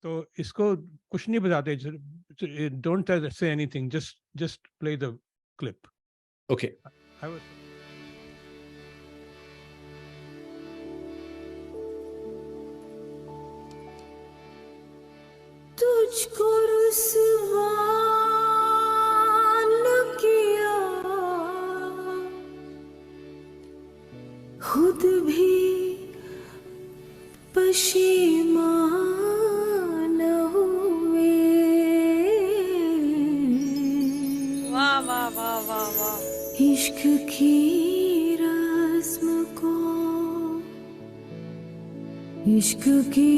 तो इसको कुछ नहीं बताते, don't say anything, just play the clip. Okay. I was तुझको रुसवा न किया, खुद भी पशीमान हुए. वाह वाह वाह वाह वाह. इश्क की रस्म को, इश्क की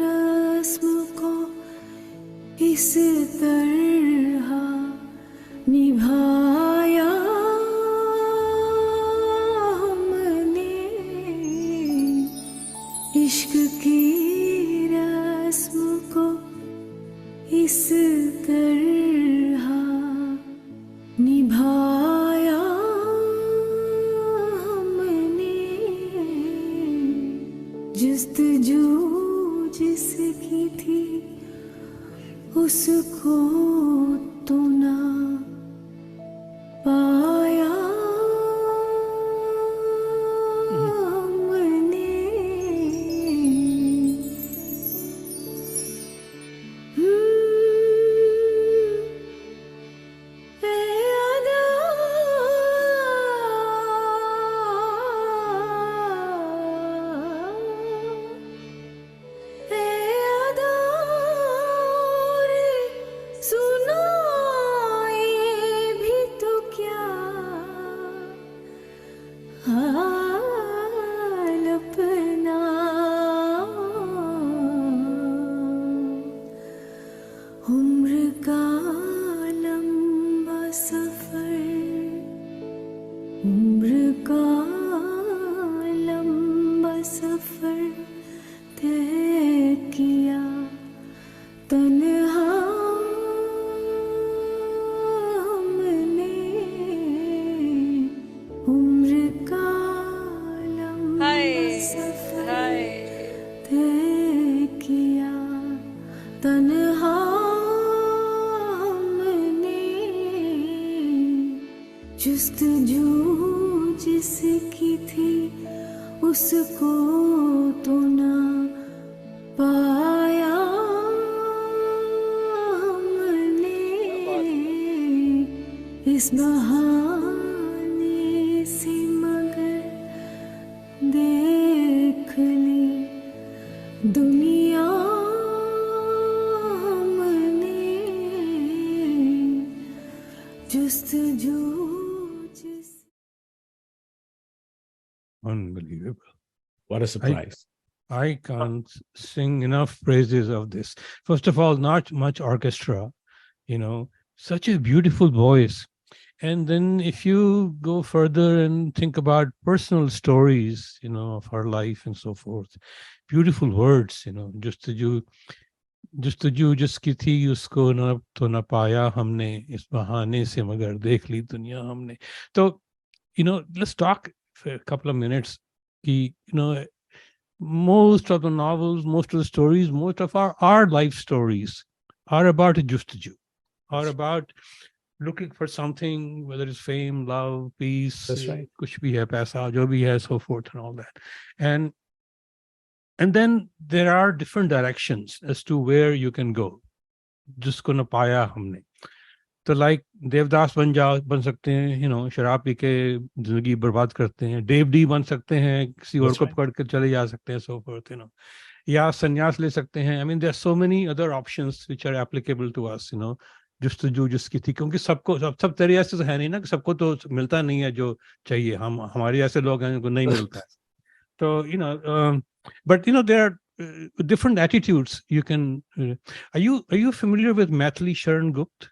रस्म को इस तरह निभाया हमने. इश्क की रस्म को इस तरह निभाया हमने. जस्तजू जिसकी थी उसको तो ना पाया हमने. हाल अपना उम्र का लंबा सफर, उम्र का लंबा सफर तय किया तन्हा हमने. उम्र का लंबा हाय सफर हाय. तय किया तन्हा हमने. जस्तजू जिसकी थी उसको तो ना पाया हमने. इस बहाने से मगर देख ली दुनिया हमने. जस्तजू जिस unbelievable. What a surprise. I can't sing enough praises of this. First of all, not much orchestra, such a beautiful voice. And then if you go further and think about personal stories, of her life and so forth, beautiful words, just जिसकी थी उसको न तो न पाया हमने, इस बहाने से मगर देख ली दुनिया हमने. So, let's talk for a couple of minutes. Most of the novels, most of the stories, most of our life stories are about a justaju, are about looking for something, whether it's fame, love, peace, That's right. kuch bhi hai, paisa, jo bhi hai, so forth and all that. And then there are different directions as to where you can go. Jisko na paya humne. तो like Devdas बन सकते हैं, शराब P के जिंदगी बर्बाद करते हैं. देव डी बन सकते हैं, किसी और को पकड़ के चले जा सकते हैं, सो फोर्थ, या संन्यास ले सकते हैं. I mean there are so many other options which are applicable to us, जस्तजू जिसकी थी, क्योंकि सब तेरे ऐसे तो है नहीं ना कि सबको तो मिलता नहीं है जो चाहिए. हमारे ऐसे लोग हैं जिनको नहीं मिलता है. तो but there are different attitudes you can. Are you familiar with Maithili Sharan Gupta?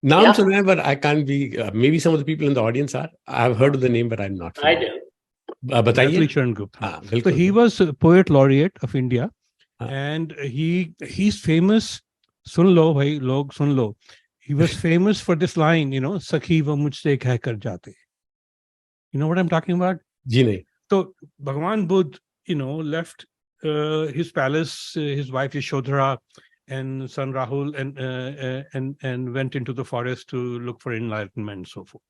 Naam suna hai, but I can't be. Maybe some of the people in the audience are. I've heard of the name, but I'm not. I do. Bataiye. Maithili Sharan Gupta. So बिल्कुल. he was a poet laureate of India, and he's famous. सुन लो भाई लोग सुन लो. He was famous for this line, सखी वो मुझसे कह कर जाते. You know what I'm talking about? जी नहीं. So Bhagwan Buddha, left his palace, his wife Yashodhara and son Rahul, and went into the forest to look for enlightenment and so forth.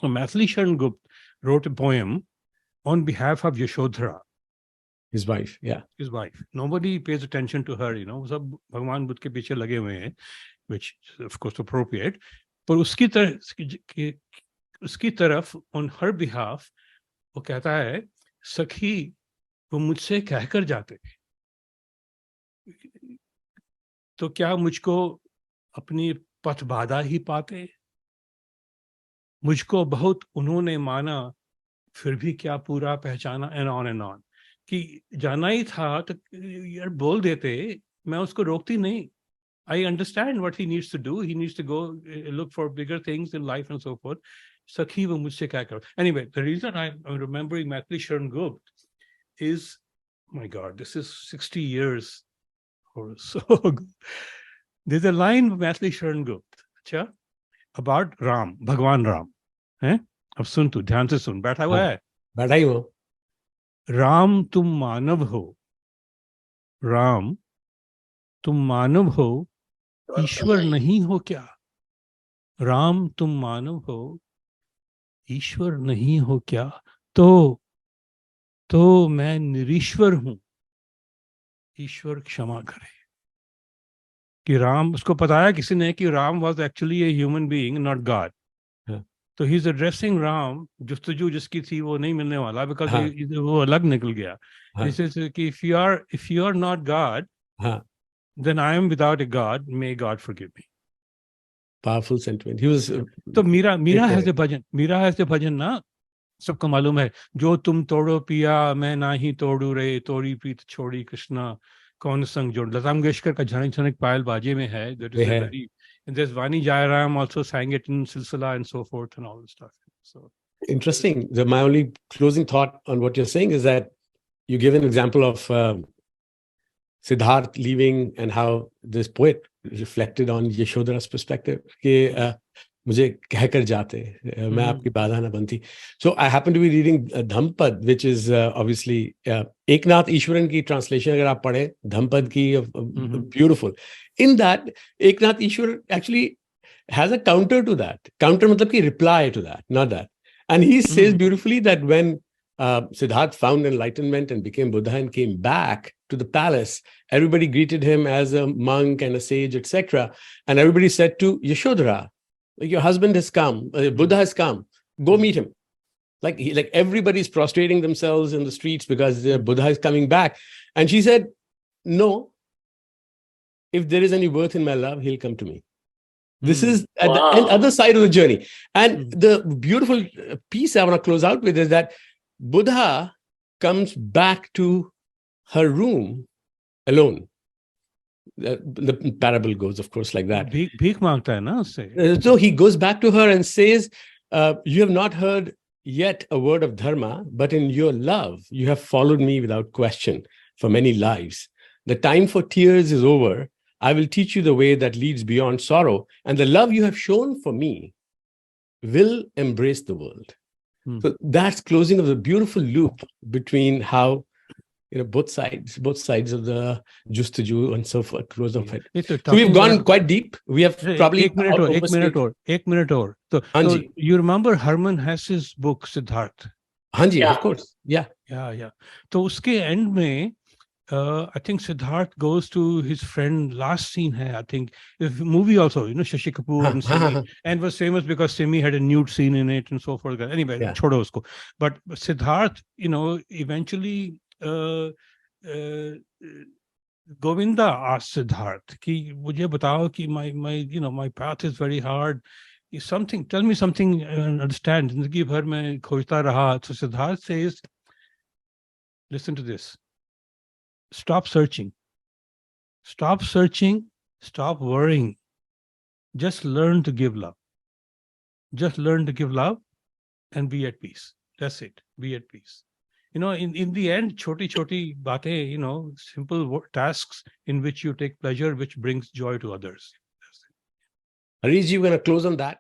So Maithili Sharan Gupta wrote a poem on behalf of Yashodhara, his wife. Yeah. his wife. Nobody pays attention to her, सब भगवान बुद्ध के पीछे लगे हुए हैं, which is of course appropriate. पर उसकी तरफ on her behalf वो कहता है, सखी वो मुझसे कहकर जाते तो क्या मुझको अपनी पथ बाधा ही पाते, मुझको बहुत उन्होंने माना फिर भी क्या पूरा पहचाना, एंड ऑन कि जाना ही था तो यार बोल देते, मैं उसको रोकती नहीं. I understand what he needs to do. He needs to go look for bigger things in life and so forth. Sakhi wo mujhse kya karo. Anyway, the reason I'm remembering Maithili Sharan Gupta is, my God, this is 60 years or so ago. There's a line of Maithili Sharan Gupta about Ram, Bhagwan Ram. अब सुन तू, ध्यान से सुन, बैठा हुआ है. बैठा ही हो. राम तुम मानव हो, राम तुम मानव हो, ईश्वर नहीं हो क्या. राम तुम मानव हो, ईश्वर नहीं हो क्या. तो मैं निरीश्वर हूं, ईश्वर क्षमा करे. कि राम, उसको बताया किसी ने कि Ram was actually a human being, not God. तो ही इज एड्रेसिंग राम, जुस्तजू जिसकी थी वो नहीं मिलने वाला, बिकॉज वो अलग निकल गया. कि if you are not God, then I am without a God, may God forgive me. Powerful sentiment. He was. तो मीरा has a भजन ना, सबको मालूम है. जो तुम तोड़ो पिया मैं ना ही तोड़ू रे, तोड़ी प्रीत छोड़ी कृष्णा कौन संग जोड़. लता मंगेशकर का झनक झनक पायल बाजे में है. That is very, and there's Vani Jairam also sang it in Silsila and so forth and all this stuff. So interesting. My only closing thought on what you're saying is that you give an example of Siddharth leaving and how this poet reflected on Yashodhara's perspective. कि मुझे कहकर जाते, मैं आपकी बाधा न बनती. So I happen to be reading Dhampad, which is obviously Eknath Easwaran की translation अगर आप पढ़ें Dhampad की, beautiful. In that, Eknath Easwar actually has a counter to that. Counter मतलब कि reply to that, not that. And he says beautifully that when Siddharth found enlightenment and became Buddha and came back to the palace, everybody greeted him as a monk and a sage, etc. And everybody said to Yashodhara, your husband has come, Buddha has come, go meet him. Like everybody's prostrating themselves in the streets because Buddha is coming back. And she said, no, if there is any worth in my love, he'll come to me. This is at the other side of the journey. And the beautiful piece I want to close out with is that Buddha comes back to her room alone. The parable goes, of course, like that. भीख मांगता है ना उससे. So he goes back to her and says, you have not heard yet a word of dharma, but in your love, you have followed me without question for many lives. The time for tears is over. I will teach you the way that leads beyond sorrow. And the love you have shown for me will embrace the world. So that's closing of the beautiful loop between how, both sides of the Justaju and so forth, close of it. So we've gone quite deep. We have probably एक minute और. So you remember Herman Hesse's book Siddharth? हाँ जी, of course. Yeah. तो उसके end में I think Siddharth goes to his friend. Last scene hai, I think, the movie also, Shashi Kapoor and Simi, and was famous because Simi had a nude scene in it and so forth. Anyway, chodo usko. But Siddharth, eventually Govinda asked Siddharth ki mujhe batao ki my path is very hard. Tell me something and understand. Zindagi bhar mein khojta raha. So Siddharth says, listen to this. Stop searching. Stop worrying. Just learn to give love. Just learn to give love and be at peace. That's it. Be at peace. In the end, choti batein, simple tasks in which you take pleasure, which brings joy to others. Harish ji, we're going to close on that.